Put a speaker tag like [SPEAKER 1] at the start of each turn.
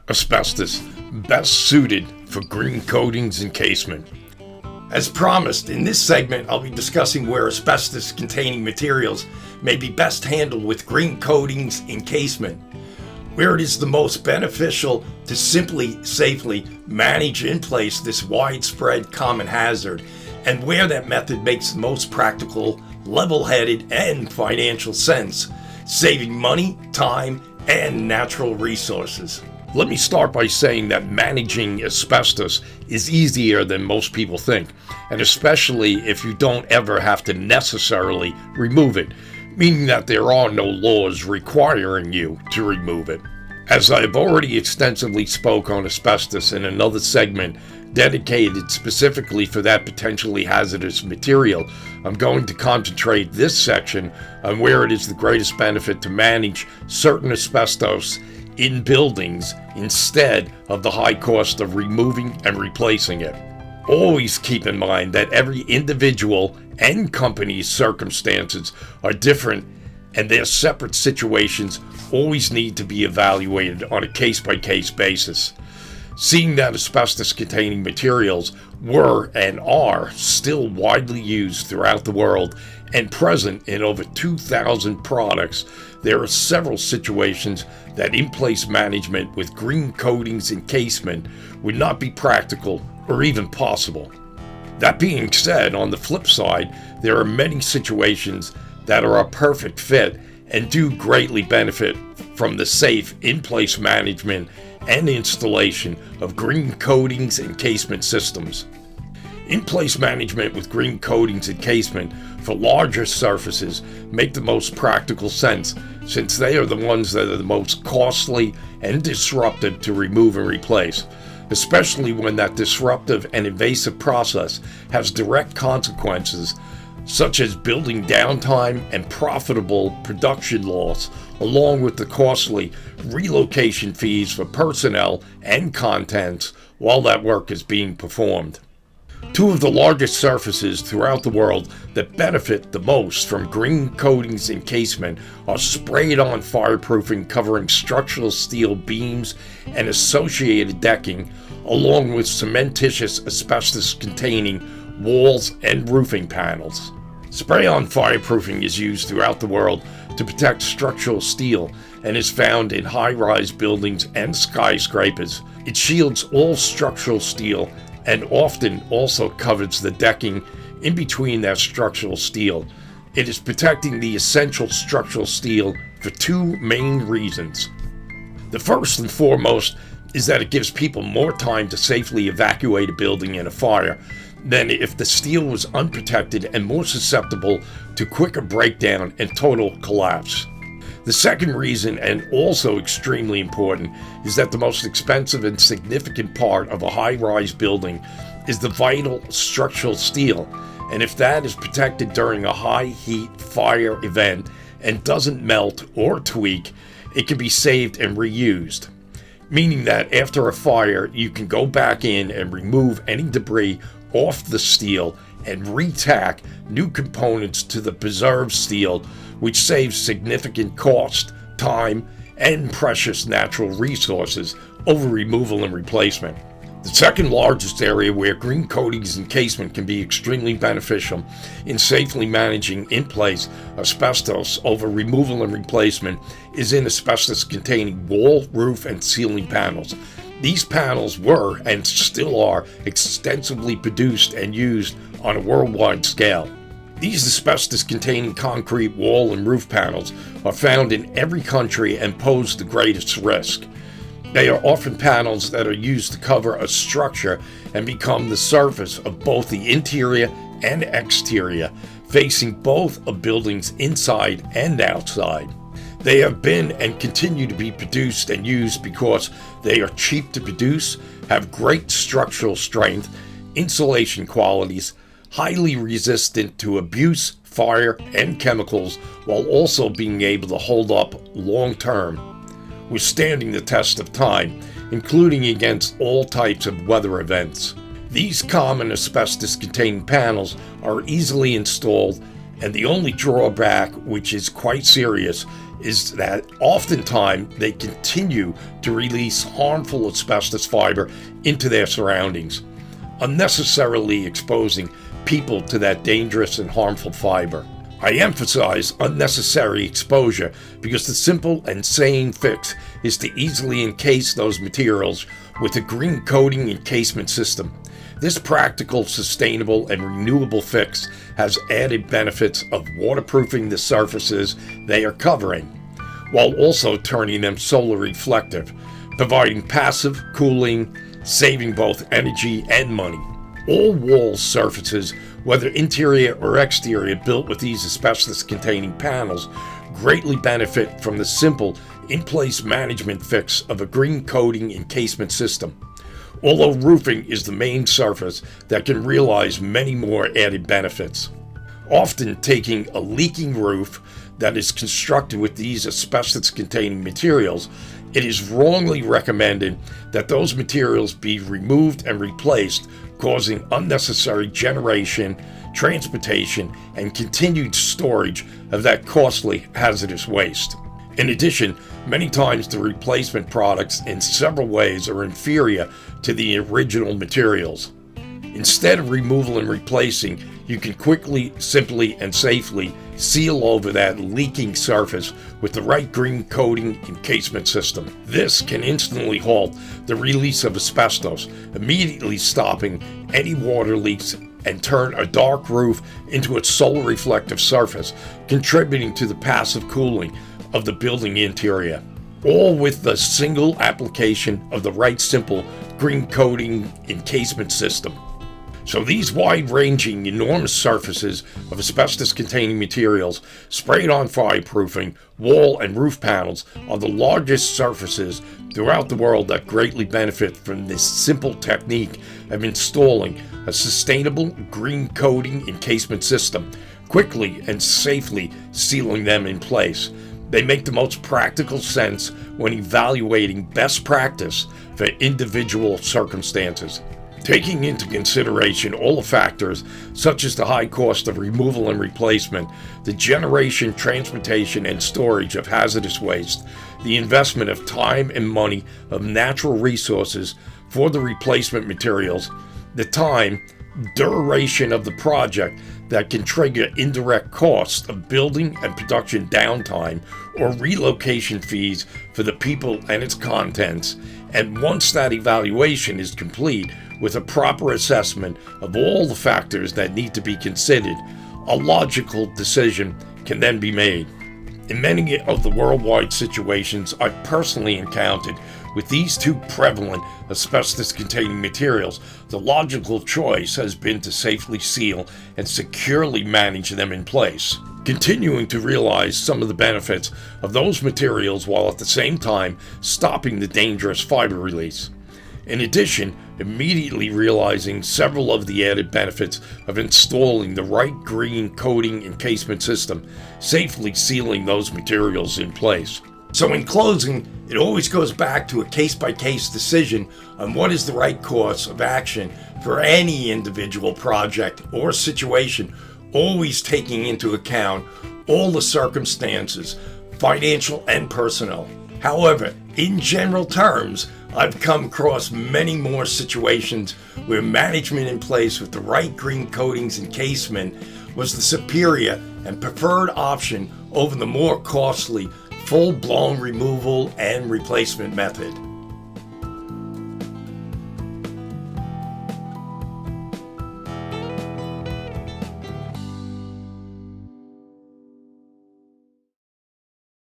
[SPEAKER 1] Asbestos, best suited for green coatings encasement. As promised, in this segment I'll be discussing where asbestos-containing materials may be best handled with green coatings encasement, where it is the most beneficial to simply, safely manage in place this widespread common hazard, and where that method makes the most practical, level-headed, and financial sense, saving money, time, and natural resources. Let me start by saying that managing asbestos is easier than most people think, and especially if you don't ever have to necessarily remove it, meaning that there are no laws requiring you to remove it. As I have already extensively spoke on asbestos in another segment dedicated specifically for that potentially hazardous material, I'm going to concentrate this section on where it is the greatest benefit to manage certain asbestos in buildings instead of the high cost of removing and replacing it. Always keep in mind that every individual and company's circumstances are different, and their separate situations always need to be evaluated on a case-by-case basis. Seeing that asbestos-containing materials were and are still widely used throughout the world and present in over 2,000 products, there are several situations that in-place management with green coatings encasement would not be practical or even possible. That being said, on the flip side, there are many situations that are a perfect fit and do greatly benefit from the safe in-place management and installation of green coatings encasement systems. In-place management with green coatings encasement for larger surfaces make the most practical sense, since they are the ones that are the most costly and disruptive to remove and replace, especially when that disruptive and invasive process has direct consequences such as building downtime and profitable production loss, along with the costly relocation fees for personnel and contents while that work is being performed. Two of the largest surfaces throughout the world that benefit the most from green coatings encasement are sprayed-on fireproofing covering structural steel beams and associated decking, along with cementitious asbestos-containing walls and roofing panels. Spray-on fireproofing is used throughout the world to protect structural steel and is found in high-rise buildings and skyscrapers. It shields all structural steel and often also covers the decking in between that structural steel. It is protecting the essential structural steel for two main reasons. The first and foremost is that it gives people more time to safely evacuate a building in a fire than if the steel was unprotected and more susceptible to quicker breakdown and total collapse. The second reason, and also extremely important, is that the most expensive and significant part of a high-rise building is the vital structural steel, and if that is protected during a high-heat fire event and doesn't melt or tweak, it can be saved and reused, meaning that after a fire you can go back in and remove any debris off the steel and retack new components to the preserved steel, which saves significant cost, time, and precious natural resources over removal and replacement. The second largest area where green coatings encasement can be extremely beneficial in safely managing in-place asbestos over removal and replacement is in asbestos-containing wall, roof, and ceiling panels. These panels were, and still are, extensively produced and used on a worldwide scale. These asbestos-containing concrete wall and roof panels are found in every country and pose the greatest risk. They are often panels that are used to cover a structure and become the surface of both the interior and exterior, facing both a building's inside and outside. They have been and continue to be produced and used because they are cheap to produce, have great structural strength, insulation qualities, highly resistant to abuse, fire, and chemicals, while also being able to hold up long term, withstanding the test of time, including against all types of weather events. These common asbestos-containing panels are easily installed, and the only drawback, which is quite serious, is that oftentimes they continue to release harmful asbestos fiber into their surroundings, unnecessarily exposing people to that dangerous and harmful fiber. I emphasize unnecessary exposure because the simple and sane fix is to easily encase those materials with a green coating encasement system. This practical, sustainable, and renewable fix has added benefits of waterproofing the surfaces they are covering, while also turning them solar reflective, providing passive cooling, saving both energy and money. All wall surfaces, whether interior or exterior, built with these asbestos-containing panels, greatly benefit from the simple, in-place management fix of a green coating encasement system. Although roofing is the main surface that can realize many more added benefits. Often taking a leaking roof that is constructed with these asbestos-containing materials, it is wrongly recommended that those materials be removed and replaced, causing unnecessary generation, transportation, and continued storage of that costly hazardous waste. In addition, many times the replacement products in several ways are inferior to the original materials. Instead of removal and replacing, you can quickly, simply, and safely seal over that leaking surface with the right green coating encasement system. This can instantly halt the release of asbestos, immediately stopping any water leaks and turn a dark roof into a solar reflective surface, contributing to the passive cooling of the building interior. All with the single application of the right simple green coating encasement system. So these wide-ranging, enormous surfaces of asbestos-containing materials sprayed on fireproofing, wall and roof panels are the largest surfaces throughout the world that greatly benefit from this simple technique of installing a sustainable green coating encasement system, quickly and safely sealing them in place. They make the most practical sense when evaluating best practice for individual circumstances. Taking into consideration all the factors, such as the high cost of removal and replacement, the generation, transportation, and storage of hazardous waste, the investment of time and money of natural resources for the replacement materials, the time, duration of the project that can trigger indirect costs of building and production downtime or relocation fees for the people and its contents, and once that evaluation is complete, with a proper assessment of all the factors that need to be considered, a logical decision can then be made. In many of the worldwide situations I've personally encountered with these two prevalent asbestos-containing materials, the logical choice has been to safely seal and securely manage them in place, continuing to realize some of the benefits of those materials while at the same time stopping the dangerous fiber release. In addition, immediately realizing several of the added benefits of installing the right green coating encasement system, safely sealing those materials in place. So in closing, it always goes back to a case-by-case decision on what is the right course of action for any individual project or situation, always taking into account all the circumstances, financial and personnel. However, in general terms, I've come across many more situations where management in place with the right green coatings encasement was the superior and preferred option over the more costly full-blown removal and replacement method.